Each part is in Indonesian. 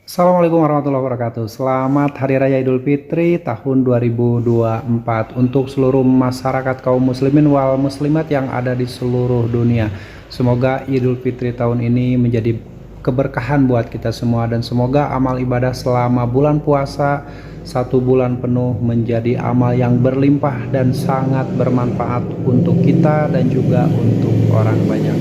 Assalamualaikum warahmatullahi wabarakatuh. Selamat Hari Raya Idul Fitri tahun 2024 untuk seluruh masyarakat kaum muslimin wal muslimat yang ada di seluruh dunia. Semoga Idul Fitri tahun ini menjadi keberkahan buat kita semua, dan semoga amal ibadah selama bulan puasa 1 bulan penuh menjadi amal yang berlimpah dan sangat bermanfaat untuk kita dan juga untuk orang banyak,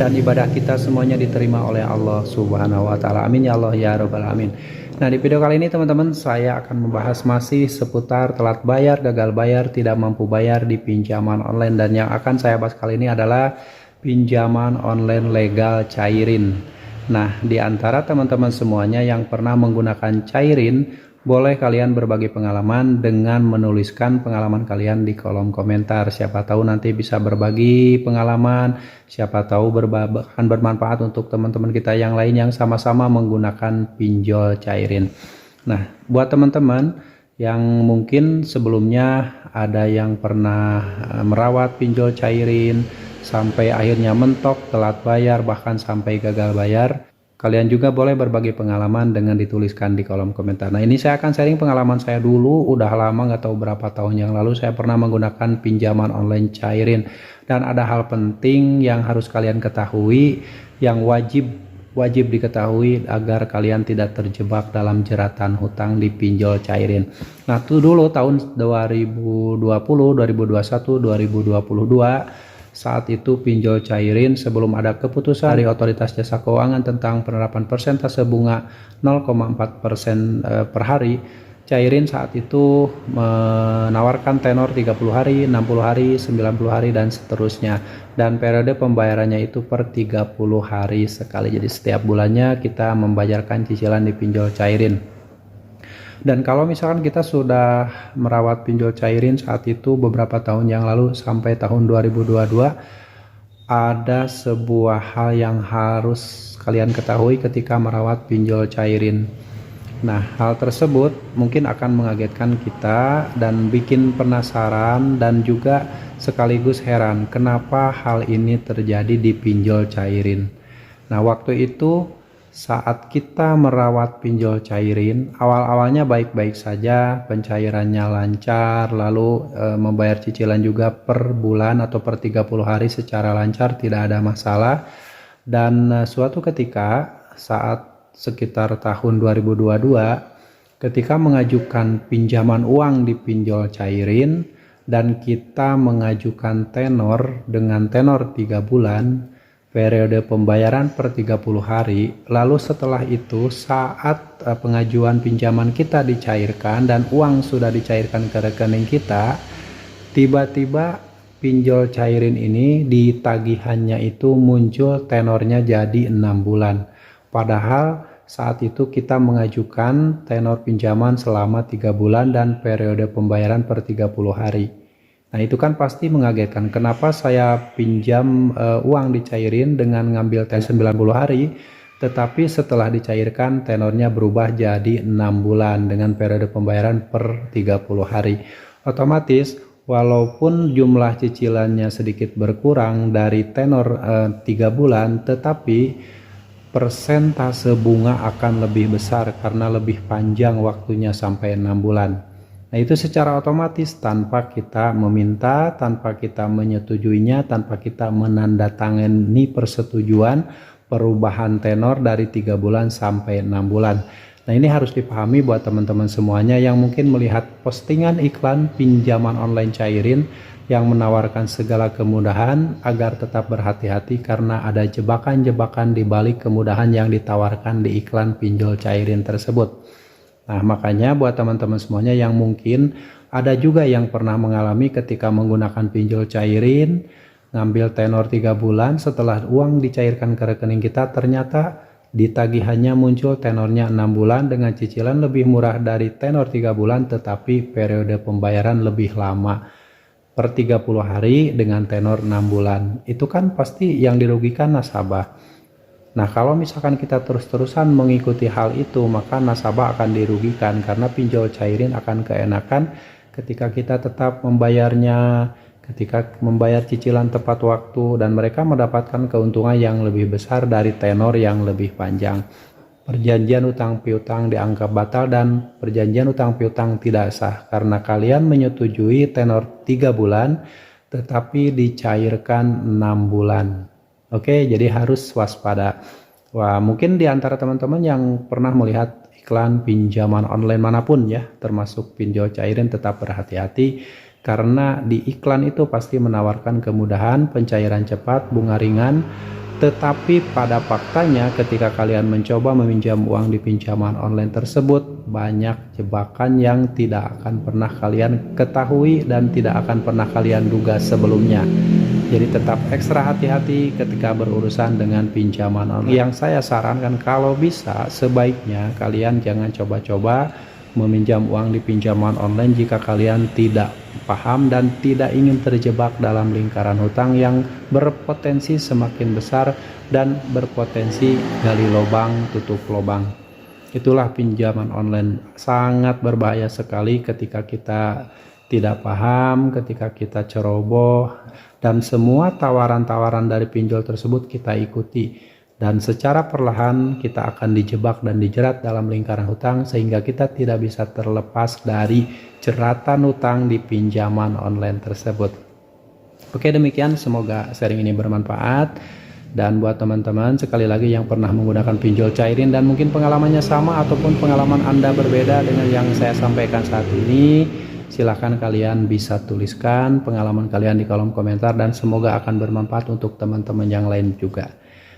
dan ibadah kita semuanya diterima oleh Allah Subhanahu wa taala. Amin ya Allah ya rabbal alamin. Nah, di video kali ini teman-teman, saya akan membahas masih seputar telat bayar, gagal bayar, tidak mampu bayar di pinjaman online, dan yang akan saya bahas kali ini adalah pinjaman online legal Cairin. Nah, di antara teman-teman semuanya yang pernah menggunakan Cairin, boleh kalian berbagi pengalaman dengan menuliskan pengalaman kalian di kolom komentar. Siapa tahu nanti bisa berbagi pengalaman, siapa tahu akan bermanfaat untuk teman-teman kita yang lain yang sama-sama menggunakan pinjol Cairin. Nah, buat teman-teman yang mungkin sebelumnya ada yang pernah merawat pinjol Cairin sampai akhirnya mentok, telat bayar, bahkan sampai gagal bayar, kalian juga boleh berbagi pengalaman dengan dituliskan di kolom komentar. Nah, ini saya akan sharing pengalaman saya dulu. Udah lama, nggak tahu berapa tahun yang lalu saya pernah menggunakan pinjaman online Cairin. Dan ada hal penting yang harus kalian ketahui, yang wajib diketahui agar kalian tidak terjebak dalam jeratan hutang di pinjol Cairin. Nah, itu dulu tahun 2020, 2021, 2022. Saat itu pinjol Cairin sebelum ada keputusan dari Otoritas Jasa Keuangan tentang penerapan persentase bunga 0,4% per hari, Cairin saat itu menawarkan tenor 30 hari, 60 hari, 90 hari, dan seterusnya. Dan periode pembayarannya itu per 30 hari sekali. Jadi setiap bulannya kita membayarkan cicilan di pinjol Cairin. Dan kalau misalkan kita sudah merawat pinjol Cairin saat itu beberapa tahun yang lalu sampai tahun 2022, ada sebuah hal yang harus kalian ketahui ketika merawat pinjol Cairin. Nah, hal tersebut mungkin akan mengagetkan kita dan bikin penasaran dan juga sekaligus heran kenapa hal ini terjadi di pinjol Cairin. Nah, waktu itu saat kita merawat pinjol Cairin, awal-awalnya baik-baik saja, pencairannya lancar, lalu membayar cicilan juga per bulan atau per 30 hari secara lancar, tidak ada masalah. Dan suatu ketika saat sekitar tahun 2022, ketika mengajukan pinjaman uang di pinjol Cairin dan kita mengajukan tenor dengan tenor 3 bulan, periode pembayaran per 30 hari, lalu setelah itu saat pengajuan pinjaman kita dicairkan dan uang sudah dicairkan ke rekening kita, tiba-tiba pinjol Cairin ini di tagihannya itu muncul tenornya jadi 6 bulan. Padahal saat itu kita mengajukan tenor pinjaman selama 3 bulan dan periode pembayaran per 30 hari. Nah, itu kan pasti mengagetkan. Kenapa saya pinjam uang dicairin dengan ngambil tenor 90 hari, tetapi setelah dicairkan tenornya berubah jadi 6 bulan dengan periode pembayaran per 30 hari. Otomatis walaupun jumlah cicilannya sedikit berkurang dari tenor 3 bulan, tetapi persentase bunga akan lebih besar karena lebih panjang waktunya sampai 6 bulan. Nah, itu secara otomatis tanpa kita meminta, tanpa kita menyetujuinya, tanpa kita menandatangani persetujuan perubahan tenor dari 3 bulan sampai 6 bulan. Nah, ini harus dipahami buat teman-teman semuanya yang mungkin melihat postingan iklan pinjaman online Cairin yang menawarkan segala kemudahan, agar tetap berhati-hati karena ada jebakan-jebakan di balik kemudahan yang ditawarkan di iklan pinjol Cairin tersebut. Nah, makanya buat teman-teman semuanya yang mungkin ada juga yang pernah mengalami ketika menggunakan pinjol Cairin, ngambil tenor 3 bulan, setelah uang dicairkan ke rekening kita, ternyata di tagihannya muncul tenornya 6 bulan dengan cicilan lebih murah dari tenor 3 bulan, tetapi periode pembayaran lebih lama per 30 hari dengan tenor 6 bulan. Itu kan pasti yang dirugikan nasabah. Nah, kalau misalkan kita terus-terusan mengikuti hal itu, maka nasabah akan dirugikan karena pinjol Cairin akan keenakan ketika kita tetap membayarnya, ketika membayar cicilan tepat waktu, dan mereka mendapatkan keuntungan yang lebih besar dari tenor yang lebih panjang. perjanjian utang piutang dianggap batal dan perjanjian utang piutang tidak sah karena kalian menyetujui tenor 3 bulan tetapi dicairkan 6 bulan. Oke, jadi harus waspada. Wah, mungkin di antara teman-teman yang pernah melihat iklan pinjaman online manapun ya, termasuk pinjol cairin, tetap berhati-hati karena di iklan itu pasti menawarkan kemudahan, pencairan cepat, bunga ringan. Tetapi pada faktanya ketika kalian mencoba meminjam uang di pinjaman online tersebut, banyak jebakan yang tidak akan pernah kalian ketahui dan tidak akan pernah kalian duga sebelumnya. Jadi tetap ekstra hati-hati ketika berurusan dengan pinjaman online. Yang saya sarankan kalau bisa sebaiknya kalian jangan coba-coba meminjam uang di pinjaman online jika kalian tidak paham dan tidak ingin terjebak dalam lingkaran hutang yang berpotensi semakin besar dan berpotensi gali lubang tutup lubang. Itulah pinjaman online, sangat berbahaya sekali ketika kita tidak paham, ketika kita ceroboh dan semua tawaran-tawaran dari pinjol tersebut kita ikuti. Dan secara perlahan kita akan dijebak dan dijerat dalam lingkaran hutang sehingga kita tidak bisa terlepas dari jeratan hutang di pinjaman online tersebut. Oke, demikian, semoga sharing ini bermanfaat. Dan buat teman-teman sekali lagi yang pernah menggunakan pinjol cairin dan mungkin pengalamannya sama ataupun pengalaman Anda berbeda dengan yang saya sampaikan saat ini, silahkan kalian bisa tuliskan pengalaman kalian di kolom komentar dan semoga akan bermanfaat untuk teman-teman yang lain juga.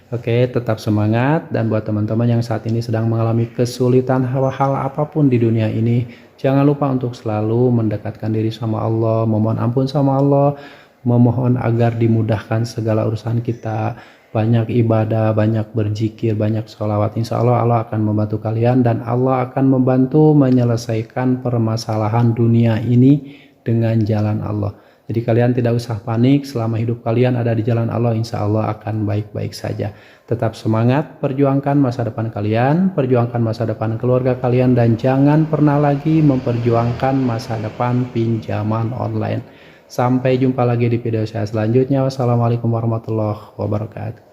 Oke, tetap semangat. Dan buat teman-teman yang saat ini sedang mengalami kesulitan hal-hal apapun di dunia ini, jangan lupa untuk selalu mendekatkan diri sama Allah, memohon ampun sama Allah, memohon agar dimudahkan segala urusan kita, banyak ibadah, banyak berzikir, banyak sholawat. Insya Allah Allah akan membantu kalian dan Allah akan membantu menyelesaikan permasalahan dunia ini dengan jalan Allah. Jadi kalian tidak usah panik, selama hidup kalian ada di jalan Allah, insya Allah akan baik-baik saja. Tetap semangat, perjuangkan masa depan kalian, perjuangkan masa depan keluarga kalian, dan jangan pernah lagi memperjuangkan masa depan pinjaman online. Sampai jumpa lagi di video saya selanjutnya. Wassalamualaikum warahmatullahi wabarakatuh.